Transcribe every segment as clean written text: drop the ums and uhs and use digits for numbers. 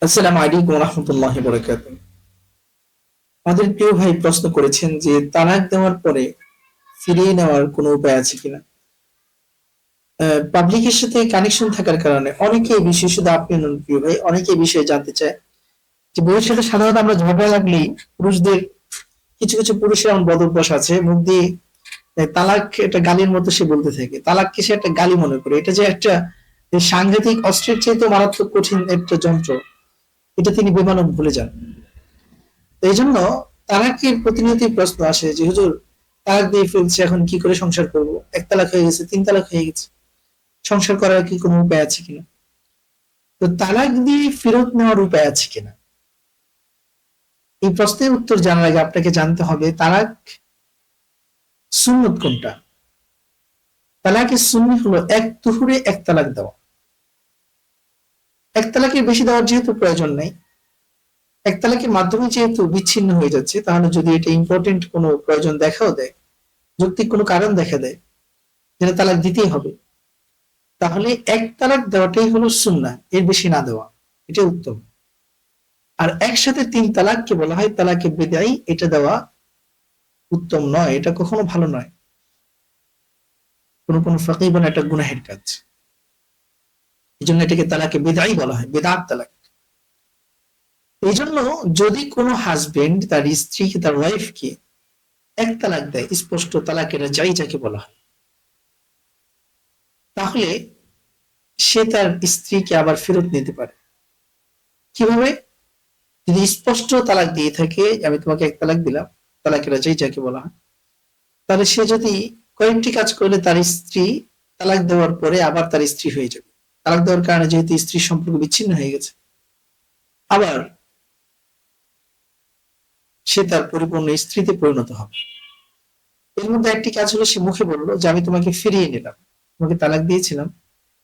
আসসালামু আলাইকুম রহমতুল্লাহি বারাকাতুহু। আমাদের প্রিয় ভাই প্রশ্ন করেছেন যে তালাক দেওয়ার পরে ফিরিয়ে নেওয়ার কোনো উপায় আছে কিনা। পাবলিকের সাথে কানেকশন থাকার কারণে অনেকে এই বিষয়ে, শুধু আপনি নন প্রিয় ভাই, অনেকে এই বিষয়ে জানতে চায় যে বউয়ের সাথে সাধারণত আমরা ঝগড়া লাগলেই পুরুষদের, কিছু কিছু পুরুষের এমন বদ অভ্যাস আছে, মুখ দিয়ে তালাক একটা গালির মতো সে বলতে থাকে, তালাককে সে একটা গালি মনে করে। এটা যে একটা সাংঘাতিক অস্ত্রের চেয়ে মারাত্মক কঠিন একটা যন্ত্র, এটা তিনি বেমালুম ভুলে যান। এই জন্য তালাকের প্রতিনিয়তই প্রশ্ন আসে যে হুজুর, তালাক দিয়ে ফেলছে, এখন কি করে সংসার করব? এক তালাক হয়ে গেছে, তিন তালাক হয়ে গেছে, সংসার করার কি কোনো উপায় আছে কিনা? তো তালাক দিয়ে ফেরত নেওয়ার উপায় আছে কিনা, এই প্রশ্নের উত্তর জানার আগে আপনাকে জানতে হবে তালাক সুন্নত কোনটা। তালাকের সুন্নি হলো এক তুহুরে এক তালাক দেওয়া। এক তালাকের বেশি দেওয়ার যেহেতু প্রয়োজন নেই, এক তালাকের মাধ্যমে যেহেতু বিচ্ছিন্ন হয়ে যাচ্ছে, তাহলে যদি এটা ইম্পর্টেন্ট কোনো প্রয়োজন দেখাও দেয়, যৌক্তিক কোনো কারণ দেখা দেয় যেটা তালাক দিতেই হবে, তাহলে এক তালাক দেওয়াটাই হলো সুন্নাহ, এর বেশি না দেওয়া, এটা উত্তম। আর একসাথে তিন তালাককে বলা হয় তালাকে বিদায়ী, এটা দেওয়া উত্তম নয়, এটা কখনো ভালো নয়। কোন কোন ফাকিহ বলেন এটা গুনাহের কাজ, এই জন্য এটাকে তালাকে বিদায়ী বলা হয়, বেদাত তালাক। এই জন্য যদি কোনো হাজবেন্ড তার স্ত্রীকে, তার ওয়াইফকে এক তালাক দেয়, স্পষ্ট তালাকের যাই যাকে বলা হয়, তাহলে সে তার স্ত্রীকে আবার ফেরত নিতে পারে। কিভাবে? যদি স্পষ্ট তালাক দিয়ে থাকে, আমি তোমাকে এক তালাক দিলাম, তালাকের যাই যাকে বলা হয়, তাহলে সে যদি কয়েকটি কাজ করলে তার স্ত্রী তালাক দেওয়ার পরে আবার তার স্ত্রী হয়ে যাবে। তালাক দেওয়ার কারণে যেহেতু স্ত্রীর সম্পর্ক বিচ্ছিন্ন হয়ে গেছে, আবার সে তার পরিপূর্ণ স্ত্রীতে পরিণত হবে। এর মধ্যে একটি কাজ হলো, সে মুখে বললো যে আমি তোমাকে ফিরিয়ে নিলাম, তোমাকে তালাক দিয়েছিলাম,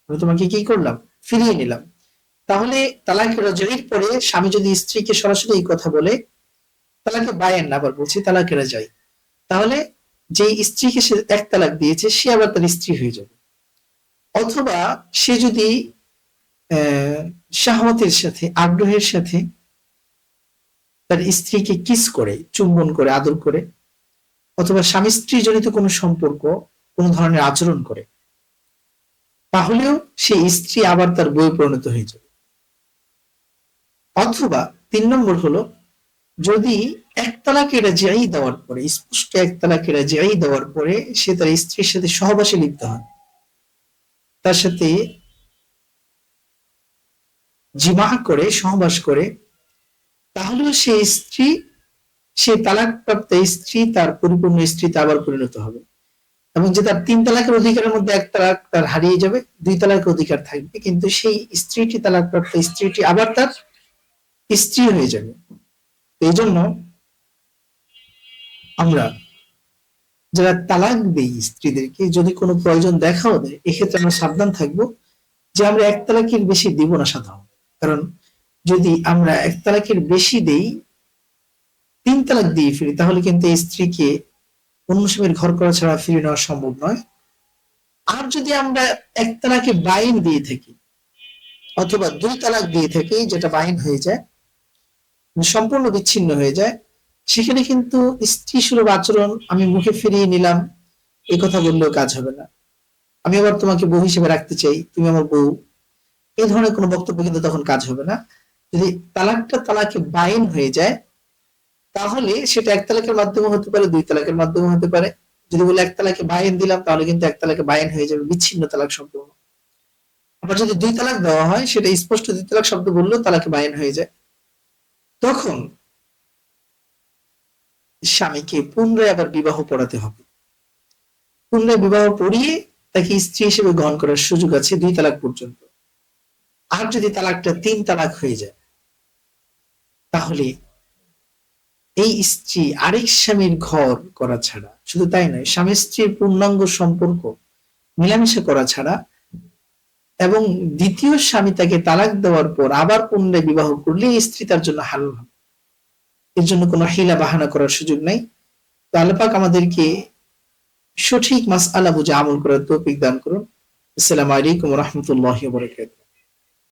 আমি তোমাকে কি করলাম, ফিরিয়ে নিলাম। তাহলে তালাকের রাজাইর পরে স্বামী যদি স্ত্রীকে সরাসরি এই কথা বলে, তালাকে বায়েন না, আবার বলছি তালাকের রাজাই, তাহলে যে স্ত্রীকে সে এক তালাক দিয়েছে সে আবার তার স্ত্রী হয়ে যাবে। অথবা সে যদি শাহওয়াতের সাথে, আগ্রহের সাথে তার স্ত্রীকে কিস করে, চুম্বন করে, আদর করে, অথবা স্বামী স্ত্রী জনিত কোনো সম্পর্ক, কোন ধরনের আচরণ করে, তাহলেও সেই স্ত্রী আবার তার বউ পরিণত হয়ে যাবে। অথবা তিন নম্বর হলো, যদি এক তালাকের রাজিয়াই দেওয়ার পরে, স্পষ্ট এক তালাকের রাজিয়াই দেওয়ার পরে সে তার স্ত্রীর সাথে সহবাসে লিপ্ত হয়, তার সাথে জিমা করে, সহবাস করে, তাহলেও সে স্ত্রী, সে তালাকপ্রাপ্ত স্ত্রী তার পরিপূর্ণ স্ত্রীতে আবার পরিণত হবে। এবং যে তার তিন তালাকের অধিকারের মধ্যে এক তালাক তার হারিয়ে যাবে, দুই তালাকের অধিকার থাকবে, কিন্তু সেই স্ত্রীটি, তালাকপ্রাপ্ত স্ত্রীটি আবার তার স্ত্রী হয়ে যাবে। এই জন্য আমরা যারা তালাক দেই স্ত্রীদেরকে, যদি কোনো প্রয়োজন দেখাও দেয়, এক্ষেত্রে আমরা সাবধান থাকবো যে আমরা এক তালাকের বেশি দিব না সাধারণত। কারণ যদি আমরা এক তালাকের বেশি দেই, তিন তালাক দিয়ে ফিরি, তাহলে কিন্তু এই স্ত্রীকে অন্য স্বামীর ঘর করা ছাড়া ফিরে নেওয়া সম্ভব নয়। আর যদি আমরা এক তালাকে বাইন দিয়ে থাকি, অথবা দুই তালাক দিয়ে থাকি, যেটা বাইন হয়ে যায়, সম্পূর্ণ বিচ্ছিন্ন হয়ে যায়, সেখানে কিন্তু স্ত্রী সুলভ আচরণ, আমি মুখে ফিরিয়ে নিলাম, এই কথা বললেও কাজ হবে না। আমি আবার তোমাকে বউ হিসেবে রাখতে চাই, তুমি আমার বউ, এই ধরনের কোনো বক্তব্য কিন্তু তখন কাজ হবে না। যদি তালাকটা তালাকে বাইন হয়ে যায়, তাহলে সেটা এক তালাকের মাধ্যমে হতে পারে, দুই তালাকের মাধ্যমে হতে পারে। যদি বলে এক তালাকে বাইন দিলাম, তাহলে কিন্তু এক তালাকে বাইন হয়ে যাবে, বিচ্ছিন্ন তালাক সম্পূর্ণ। আবার যদি দুই তালাক দেওয়া হয়, সেটা স্পষ্ট দুই তালাক শব্দ বললেও তালাকে বাইন হয়ে যায়। তখন স্বামীকে পুনরায় আবার বিবাহ পড়াতে হবে। পুনরায় বিবাহ পড়িয়ে তাকে স্ত্রী হিসেবে গ্রহণ করার সুযোগ আছে দুই তালাক পর্যন্ত। আর যদি তালাকটা তিন তালাক হয়ে যায়, তাহলে এই স্ত্রী আরেক স্বামীর ঘর করা ছাড়া, শুধু তাই নয়, স্বামী স্ত্রীর পূর্ণাঙ্গ সম্পর্ক মেলামেশা করা ছাড়া, এবং দ্বিতীয় স্বামী তাকে তালাক দেওয়ার পর আবার পুনরায় বিবাহ করলে স্ত্রী তার জন্য হালাল হবে। এর জন্য কোনো হিলা বাহানা করার সুযোগ নাই। তো আল্লাহ পাক আমাদেরকে সঠিক মাসআলা বুঝে আমল করার তৌফিক দান করুন। আসসালামু আলাইকুম ওয়া রাহমাতুল্লাহি ওয়া বারাকাতুহু।